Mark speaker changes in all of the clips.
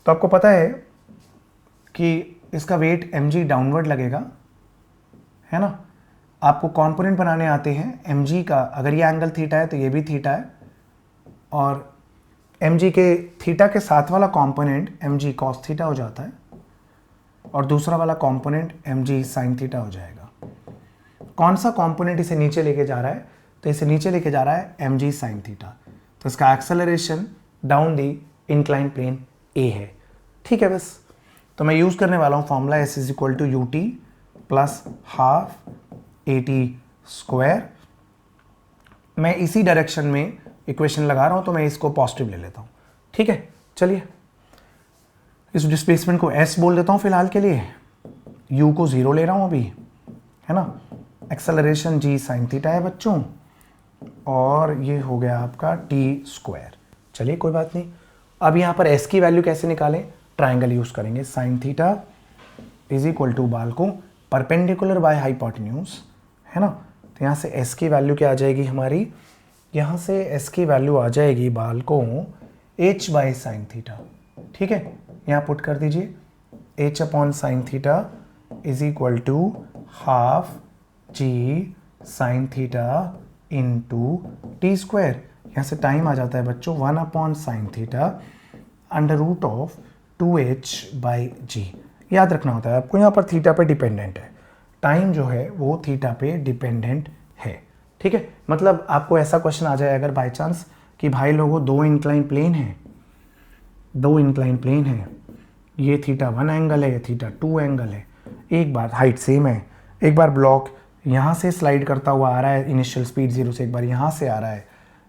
Speaker 1: तो आपको पता है कि इसका वेट mg डाउनवर्ड लगेगा, है ना। आपको कंपोनेंट बनाने आते हैं mg का, अगर ये एंगल थीटा है तो ये भी थीटा है, और mg के थीटा के साथ वाला कंपोनेंट mg cos थीटा हो जाता है और दूसरा वाला कंपोनेंट mg sin थीटा हो जाएगा। कौन सा कंपोनेंट इसे नीचे लेके जा रहा है? तो इसे नीचे लेके जा रहा है mg sin थीटा, तो इसका acceleration down the incline plane a है। ठीक है, बस तो मैं यूज करने वाला हूं formula s is equal to ut plus half at square. मैं इसी डायरेक्शन में इक्वेशन लगा रहा हूं तो मैं इसको पॉजिटिव ले लेता हूं। ठीक है, चलिए इस डिस्प्लेसमेंट को s बोल देता हूं फिलहाल के लिए, u को 0 ले रहा हूं अभी, है ना। एक्सेलरेशन g sin थीटा है बच्चों, और ये हो गया आपका t स्क्वायर। चलिए कोई बात नहीं। अब यहां पर s की वैल्यू कैसे निकालें? ट्राइंगल यूज करेंगे। sin theta is equal to बाल को परपेंडिकुलर बाय हाइपोटेन्यूज, है ना। तो यहाँ से s की वैल्यू क्या आ जाएगी हमारी? यहाँ से s की वैल्यू आ जाएगी बाल को h बाई साइन थीटा। ठीक है, यहाँ पुट कर दीजिए h upon sine theta is equal to half G sine theta into T square. यहाँ से टाइम आ जाता है बच्चों 1 upon sine theta under root of 2h by G. याद रखना होता है आपको, यहाँ पर थीटा पे डिपेंडेंट है, टाइम जो है वो थीटा पे डिपेंडेंट है। ठीक है, मतलब आपको ऐसा क्वेश्चन आ जाए अगर बाय चांस कि भाई लोगों दो इंक्लाइन प्लेन है, ये थीटा 1 एंगल है, ये थीटा 2 एंगल है, एक बार हाइट सेम है, एक बार ब्लॉक यहाँ से स्लाइड करता हुआ आ रहा है इनिशियल स्पीड 0 से, एक बार यहाँ से आ रहा है।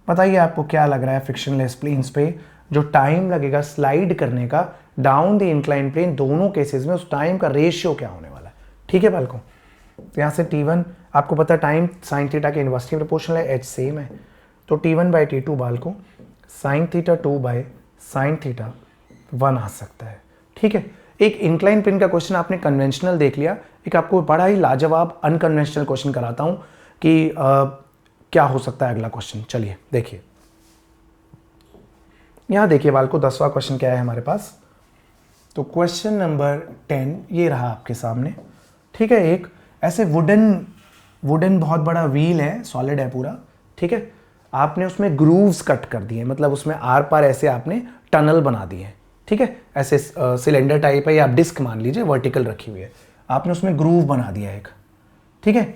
Speaker 1: बताइए आपको क्या लग रहा है फ्रिक्शनलेस प्लेन्स पे जो टाइम लगेगा स्लाइड करने का डाउन द इंक्लाइन प्लेन, दोनों केसेस में उस टाइम का रेशियो क्या होने वाला है? ठीक है बालकों, तो यहाँ से t1 आपको पता है टाइम साइन थीटा के इनवर्सली प्रोपोर्शनल है, h सेम है, तो t1 बाई t2 बालकों sine theta 2 by sine theta 1 आ सकता है। ठीक है, एक इंक्लाइन प्लेन का क्वेश्चन आपने कन्वेंशनल देख लिया, एक आपको बड़ा ही लाजवाब अनकन्वेंशनल क्वेश्चन कराता हूं कि क्या हो सकता है अगला क्वेश्चन। चलिए देखिए, यहां देखिए बालकों 10वां क्वेश्चन क्या है हमारे पास। तो क्वेश्चन नंबर 10 ये रहा आपके सामने। ठीक है, एक ऐसे वुडन बहुत बड़ा व्हील है, सॉलिड है पूरा। ठीक है, आपने उसमें ग्रूव्स कट कर दिए, मतलब उसमें आर पार ऐसे आपने टनल बना दिए। ठीक है, ऐसे सिलेंडर टाइप है या आप डिस्क मान लीजिए वर्टिकल रखी हुई है, आपने उसमें ग्रूव बना दिया एक। ठीक है,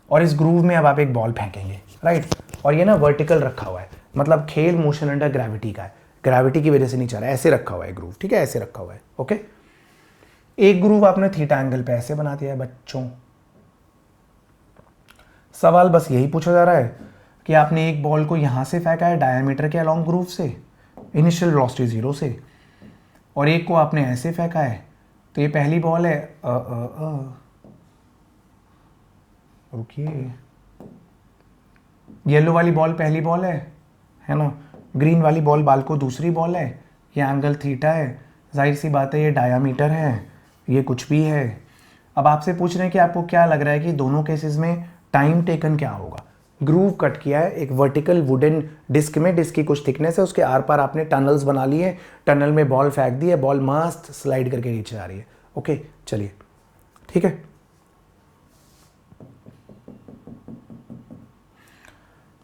Speaker 1: और इस ग्रूव में अब आप एक बॉल फेंकेंगे, राइट, और ये ना वर्टिकल रखा हुआ है, मतलब खेल मोशन अंडर ग्रेविटी का है, ग्रेविटी की वजह से नहीं चल रहा है, ऐसे रखा हुआ है ग्रूव। ठीक है, ऐसे रखा हुआ है। ओके, एक ग्रूव आपने थीटा एंगल पे ऐसे बना दिया है बच्चों। सवाल बस यही पूछा जा रहा है कि आपने एक बॉल को यहां से फेंका है डायमीटर के अलोंग ग्रूव से, इनिशियल वेलोसिटी 0 से, और एक को आपने ऐसे फेंका है। तो ये पहली बॉल है, रुकिए, येलो वाली बॉल पहली बॉल है ना, ग्रीन वाली बॉल बाल को दूसरी बॉल है, ये एंगल थीटा है, जाहिर सी बात है ये डायामीटर है, ये कुछ भी है। अब आपसे पूछ रहे हैं कि आपको क्या लग रहा है कि दोनों केसेस में टाइम टेकन क्या होगा? ग्रूव कट किया है एक वर्टिकल वुडन डिस्क में, डिस्क की कुछ थिकनेस है, उसके आर पार आपने टनल्स बना लिए, टनल में बॉल फेंक दी है, बॉल मस्त स्लाइड करके नीचे आ रही है। ओके चलिए, ठीक है,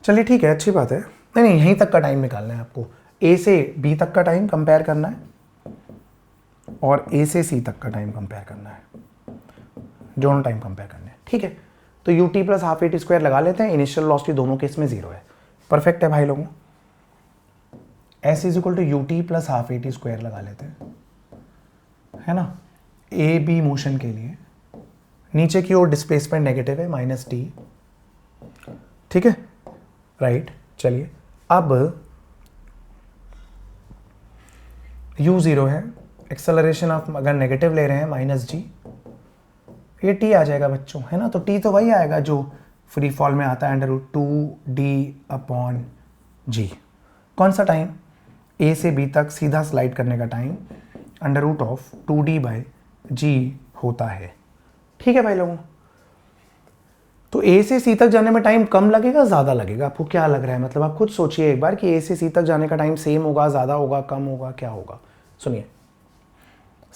Speaker 1: चलिए ठीक है, अच्छी बात है। नहीं, यहीं तक का टाइम निकालना है आपको, ए से बी तक का टाइम कंपेयर करना है और ए से सी तक का टाइम कंपेयर करना है, दोनों टाइम कंपेयर करने हैं। ठीक है, तो you T plus half A T square लगा लेते हैं, इनिशियल वेलोसिटी दोनों केस में 0 है। परफेक्ट है भाई लोगों। S is equal to U T plus half A T square लगा लेते हैं, है ना। ए बी मोशन के लिए नीचे की ओर डिस्प्लेसमेंट नेगेटिव है -t। ठीक है, राइट। चलिए अब u 0 है, एक्सेलरेशन आप अगर नेगेटिव ले रहे हैं -g, ये t आ जाएगा बच्चों, है ना। तो t तो वही आएगा जो फ्री फॉल में आता है, √2d/g। कौन सा टाइम? a से b तक सीधा स्लाइड करने का टाइम √2d/g होता है। ठीक है भाई लोगों, तो a से c तक जाने में टाइम कम लगेगा ज़्यादा लगेगा? आपको क्या लग रहा है? मतलब आप खुद सोचिए एक बार कि a से c तक जाने का टाइम सेम होगा, ज़्यादा होगा, कम होगा, क्या होगा? सुनिए,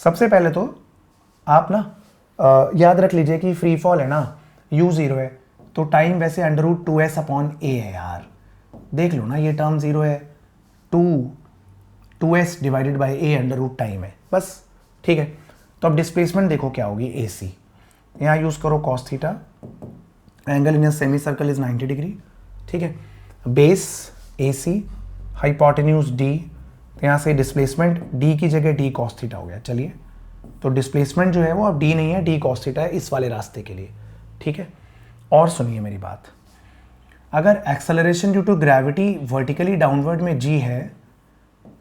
Speaker 1: सबसे पहले तो आप ना याद रख लीजिए कि फ्री फॉल है ना, u0 है, तो टाइम वैसे √2s/a है यार, देख लो ना, ये टर्म 0 है, 2s divided by a under root time है बस, ठीक है। तो अब डिस्प्लेसमेंट देखो क्या होगी, AC, यहाँ यूज़ करो cos theta, angle in semi circle is 90 degree, ठीक है। बेस AC, हाइपोटेन्यूज D, तो यहाँ से डिस्प्लेसमेंट D की जगह d cos थीटा हो गया। चलिए, तो डिस्प्लेसमेंट जो है वो अब D नहीं है, d cos थीटा है इस वाले रास्ते के लिए, ठीक है। और सुनिए मेरी बात, अगर acceleration due to gravity vertically downward में g है,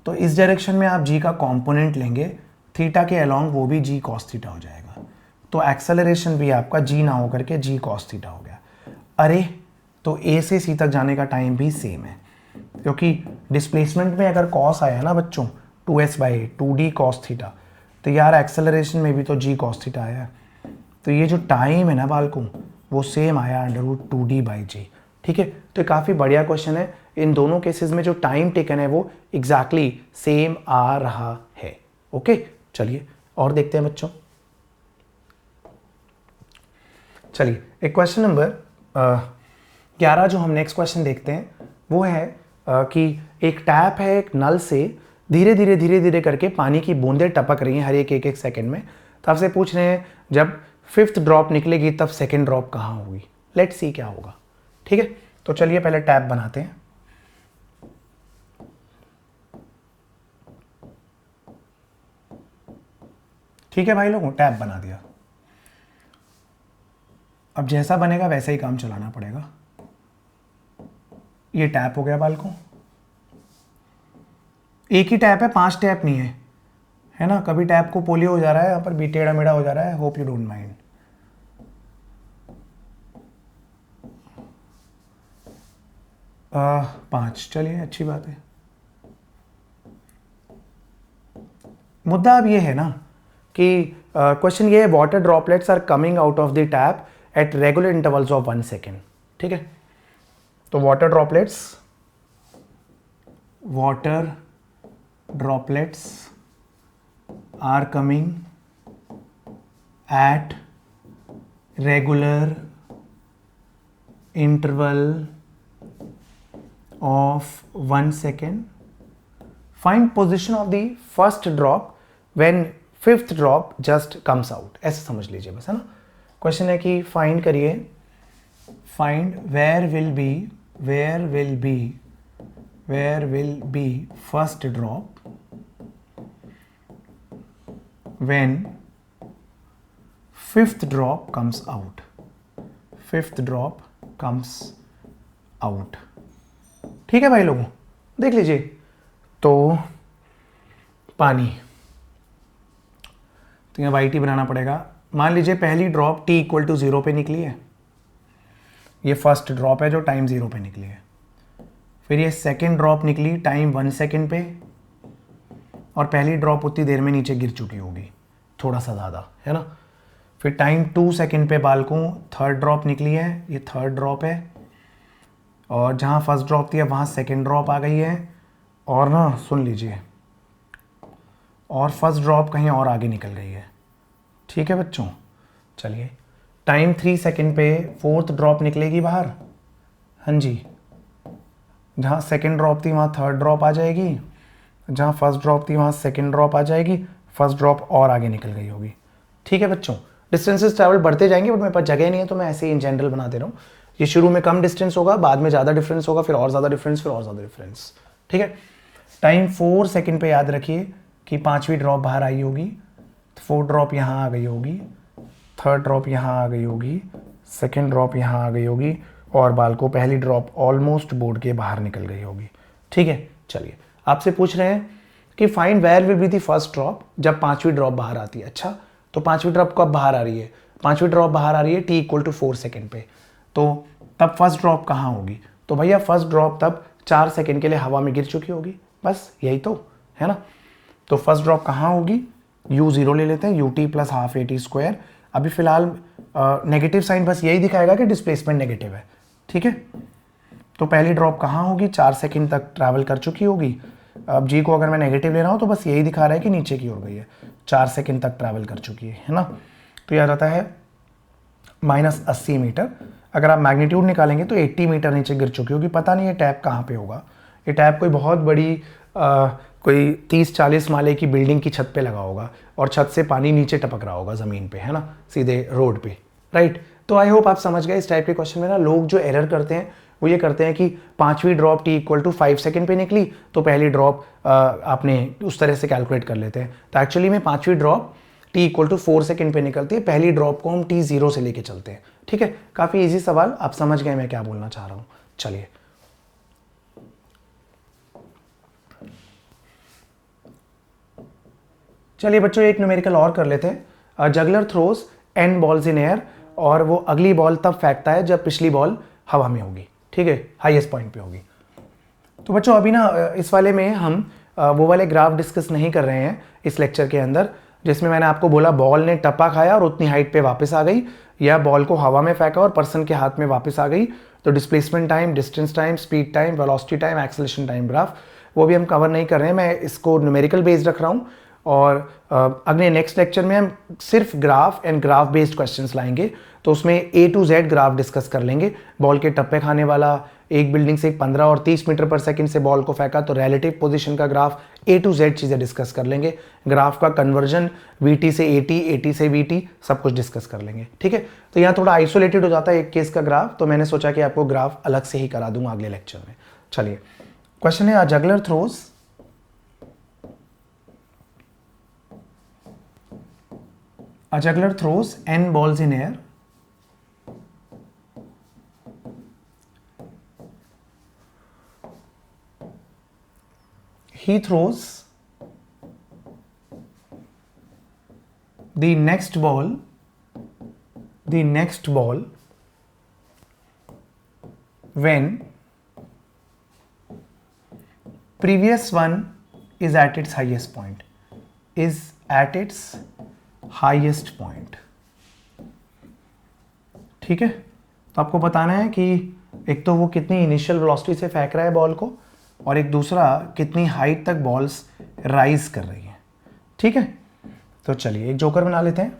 Speaker 1: तो इस डायरेक्शन में आप g का कंपोनेंट लेंगे थीटा के अलोंग, वो भी g cos थीटा हो जाएगा। तो एक्सेलरेशन भी आपका g ना होकर के g cos थीटा हो गया। अरे तो a से c तक जाने का टाइम भी सेम है, क्योंकि डिस्प्लेसमेंट में अगर cos आया ना बच्चों 2s/2d cos थीटा, तो यार एक्सेलरेशन में भी तो g cos थीटा आया, तो ये जो टाइम है ना बालकों, वो सेम आया √2d/g, ठीक है। तो काफ़ी बढ़िया क्वेश्चन है, इन दोनों केसेस में जो टाइम टेकन है वो एग्जैक्टली सेम आ रहा है। ओके, चलिए और देखते हैं बच्चों। चलिए, एक क्वेश्चन नंबर 11 जो हम नेक्स्ट क्वेश्चन देखते हैं वो है कि एक टैप है, एक नल से धीरे धीरे करके पानी की बूंदें टपक रही हैं हर एक सेकंड में। तो आपसे पूछ रहे हैं जब 5th ड्रॉप निकलेगी तब 2nd ड्रॉप कहाँ होगी। लेट्स सी क्या होगा, ठीक है। तो चलिए पहले टैप बनाते हैं। ठीक है भाई लोगों, टैप बना दिया। अब जैसा बनेगा वैसा ही काम चलाना पड़ेगा। ये टैप हो गया बालकों, एक ही टैप है, 5 टैप नहीं है ना। कभी टैप को पोलियो हो जा रहा है, यहाँ पर भी टेढ़ा मेढ़ा हो जा रहा है, होप यू डोंट माइंड। पाँच, चलिए अच्छी बात है। मुद्दा अब ये है ना कि क्वेश्चन ये है, water droplets are coming out of the tap at regular intervals of 1 second, ठीक है। तो water droplets are coming at regular interval of 1 second. Find position of the first drop when 5th drop just comes out. ऐसे समझ लीजिए बस, है ना। Question है कि फाइंड करिए, find where will be first drop when 5th drop comes out. 5th drop comes out. ठीक है भाई लोगों, देख लीजिए। तो पानी, तो यहाँ YT बनाना पड़ेगा। मान लीजिए पहली ड्रॉप t = 0 पे निकली है, ये फर्स्ट ड्रॉप है जो टाइम 0 पे निकली है। फिर ये सेकेंड ड्रॉप निकली टाइम 1 सेकेंड पे, और पहली ड्रॉप उतनी देर में नीचे गिर चुकी होगी, थोड़ा सा ज़्यादा, है ना। फिर टाइम 2 सेकेंड पे बालकों थर्ड ड्रॉप निकली है, ये थर्ड ड्रॉप है, और जहाँ फर्स्ट ड्रॉप थी वहाँ सेकेंड ड्रॉप आ गई है, और ना सुन लीजिए, और फर्स्ट ड्रॉप कहीं और आगे निकल गई है, ठीक है बच्चों। चलिए, टाइम 3 सेकेंड पे फोर्थ ड्रॉप निकलेगी बाहर, हाँ जी। जहाँ सेकेंड ड्रॉप थी वहाँ थर्ड ड्रॉप आ जाएगी, जहाँ फर्स्ट ड्रॉप थी वहाँ सेकेंड ड्रॉप आ जाएगी, फर्स्ट ड्रॉप और आगे निकल गई होगी, ठीक है बच्चों। डिस्टेंसेस ट्रैवल बढ़ते जाएंगे, बट मेरे पास जगह नहीं है तो मैं ऐसे ही इन जनरल बना दे रहा हूँ। ये शुरू में कम डिस्टेंस होगा, बाद में ज़्यादा डिफरेंस होगा, फिर और ज़्यादा डिफरेंस, फिर और ज़्यादा डिफरेंस, ठीक है। टाइम 4 सेकेंड पे याद रखिए कि 5वीं ड्रॉप बाहर आई होगी, 4th ड्रॉप यहाँ आ गई होगी, थर्ड ड्रॉप यहाँ आ गई होगी, सेकेंड ड्रॉप यहाँ आ गई होगी, और बाल को पहली ड्रॉप ऑलमोस्ट बोर्ड के बाहर निकल गई होगी, ठीक है। चलिए, आपसे पूछ रहे हैं कि find where will be the first drop जब 5वीं ड्रॉप बाहर आती है। अच्छा, तो 5वीं ड्रॉप कब बाहर आ रही है? 5वीं ड्रॉप बाहर आ रही है t = 4 सेकेंड पे, तो तब फर्स्ट ड्रॉप कहाँ होगी? तो भैया फर्स्ट ड्रॉप तब 4 सेकेंड के लिए हवा में गिर चुकी होगी, बस यही तो है ना। तो फर्स्ट ड्रॉप कहाँ होगी? u0 ले लेते हैं, ut + ½ at²। अभी फिलहाल नेगेटिव साइन बस यही दिखाएगा कि डिस्प्लेसमेंट नेगेटिव है, ठीक है। तो पहली ड्रॉप कहाँ होगी? 4 सेकेंड तक ट्रैवल कर चुकी होगी, अब जी को अगर मैं नेगेटिव ले रहा हूँ तो बस यही दिखा रहा है कि नीचे की ओर गई है, 4 सेकंड तक ट्रैवल कर चुकी है ना। तो ये आ जाता है -80 मीटर। अगर आप मैग्नीट्यूड निकालेंगे तो 80 मीटर नीचे गिर चुकी होगी। पता नहीं ये टैप कहाँ पे होगा। ये टैप कोई बहुत बड़ी कोई 30-40 माले की बिल्डिंग की छत पे लगा होगा और छत से पानी नीचे टपक रहा होगा ज़मीन पे, है ना, सीधे रोड पे, राइट। तो आई होप आप समझ गए। इस टाइप के क्वेश्चन में ना लोग जो एरर करते हैं वो ये करते हैं कि 5वीं ड्रॉप t = 5 सेकंड पे निकली तो पहली ड्रॉप आपने उस तरह से कैलकुलेट कर लेते हैं। तो एक्चुअली में 5वीं ड्रॉप t = 4 सेकंड पे निकलती है। पहली ड्रॉप को हम t0 से लेके चलते हैं, ठीक है। काफ़ी ईजी सवाल, आप समझ गए मैं क्या बोलना चाह रहा हूँ। चलिए चलिए बच्चों एक न्यूमेरिकल और कर लेते हैं। Juggler throws n balls in air और वो अगली बॉल तब फेंकता है जब पिछली बॉल हवा में होगी, ठीक है, हाईएस्ट पॉइंट पे होगी। तो बच्चों अभी ना इस वाले में हम वो वाले ग्राफ डिस्कस नहीं कर रहे हैं इस लेक्चर के अंदर जिसमें मैंने आपको बोला बॉल ने टप्पा खाया और उतनी हाइट पे वापस आ गई, या बॉल को हवा में फेंका और पर्सन के हाथ में वापस आ गई। तो displacement time, distance time, speed time, velocity time, acceleration time graph, वो भी हम कवर नहीं कर रहे हैं। मैं इसको न्यूमेरिकल बेस्ड रख रहा हूँ और अगले नेक्स्ट लेक्चर में हम सिर्फ graph and graph based questions लाएंगे। तो उसमें A to Z graph discuss कर लेंगे। बॉल के टप्पे खाने वाला, एक बिल्डिंग से 15 और 30 मीटर पर सेकंड से बॉल को फेंका तो रिलेटिव पोजीशन का ग्राफ, A to Z चीज़ें डिस्कस कर लेंगे। ग्राफ का कन्वर्जन VT से AT, AT से VT, सब कुछ डिस्कस कर लेंगे, ठीक है। तो यहाँ थोड़ा आइसोलेटेड हो जाता है एक केस का ग्राफ, तो मैंने सोचा कि आपको ग्राफ अलग से ही करा दूंगा अगले लेक्चर में। चलिए क्वेश्चन है, juggler throws A juggler throws n balls in air. He throws the next ball when previous one is at its highest point. Highest point, ठीक है। तो आपको बताना है कि एक तो वो कितनी इनिशियल वेलोसिटी से फेंक रहा है बॉल को और एक दूसरा कितनी हाइट तक बॉल्स राइज कर रही हैं, ठीक है। तो चलिए एक जोकर बना लेते हैं।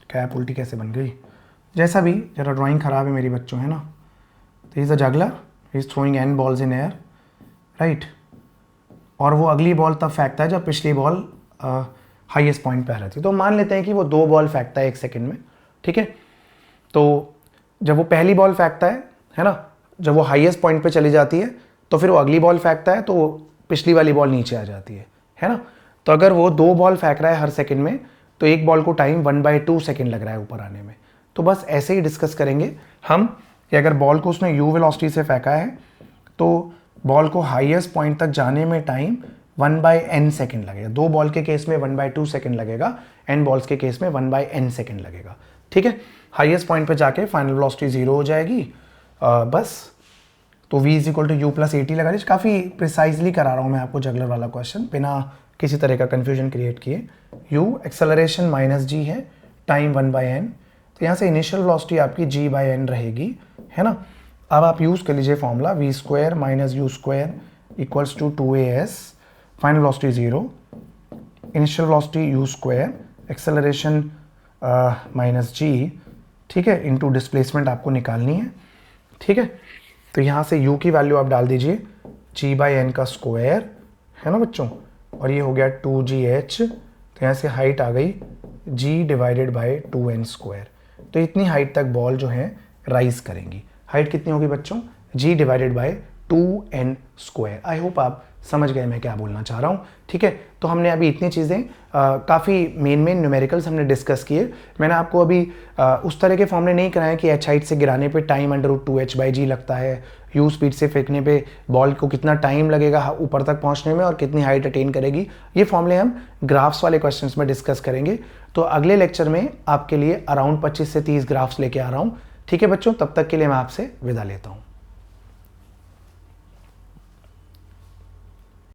Speaker 1: कैप उल्टी कैसे बन गई, जैसा भी, जरा ड्राइंग खराब है मेरी बच्चों, है ना। तो is a juggler, he is throwing n balls in air, right. और वो अगली बॉल तब फेंकता है जब पिछली बॉल हाईएस्ट पॉइंट पे रहती है। तो मान लेते हैं कि वो 2 बॉल फेंकता है 1 सेकंड में, ठीक है। तो जब वो पहली बॉल फेंकता है ना, जब वो हाईएस्ट पॉइंट पे चली जाती है तो फिर वो अगली बॉल फेंकता है तो पिछली वाली बॉल नीचे आ जाती है ना। तो अगर वो 2 बॉल फेंक रहा है हर सेकंड में तो एक बॉल को टाइम 1/2 सेकंड लग रहा है ऊपर आने में। तो बस ऐसे ही डिस्कस करेंगे हम कि अगर बॉल को उसने u वेलोसिटी से फेंका है तो बॉल को हाईएस्ट पॉइंट तक जाने में टाइम 1/n सेकंड लगेगा। 2 बॉल के केस में 1/2 सेकंड लगेगा, n बॉल्स के केस में 1/n सेकंड लगेगा, ठीक है। हाईएस्ट पॉइंट पे जाके फाइनल वेलोसिटी 0 हो जाएगी, बस। तो v = u + at लगा लीजिए। काफ़ी प्रिसाइजली करा रहा हूँ मैं आपको जगलर वाला क्वेश्चन, बिना किसी तरह का कन्फ्यूजन क्रिएट किए। u एक्सेलरेशन -g है, टाइम 1/n। तो यहाँ से इनिशियल वेलोसिटी आपकी g/n रहेगी, है ना। अब आप यूज़ कर लीजिए formula v² - u² = 2as, final velocity 0, initial velocity u², acceleration -g, ठीक है, इनटू डिस्प्लेसमेंट आपको निकालनी है, ठीक है। तो यहाँ से u की वैल्यू आप डाल दीजिए g/n का स्क्वायर, है ना बच्चों, और ये हो गया 2gh। तो यहाँ से हाइट आ गई g/2n²। तो इतनी हाइट तक बॉल जो है राइज करेंगी। हाइट कितनी होगी बच्चों, g/2n²। आई होप आप समझ गए मैं क्या बोलना चाह रहा हूँ, ठीक है। तो हमने अभी इतनी चीज़ें काफ़ी मेन न्यूमेरिकल्स हमने डिस्कस किए। मैंने आपको अभी उस तरह के फॉर्मूले नहीं कराए कि h हाइट से गिराने पे टाइम √2h/g लगता है, u स्पीड से फेंकने पे बॉल को कितना टाइम लगेगा ऊपर तक पहुँचने में और कितनी हाइट अटेन करेगी। ये फॉर्मूले हम ग्राफ्स वाले क्वेश्चंस में डिस्कस करेंगे। तो अगले लेक्चर में आपके लिए अराउंड 25 से 30 ग्राफ्स लेके आ रहा हूँ, ठीक है बच्चों। तब तक के लिए मैं आपसे विदा लेता हूँ।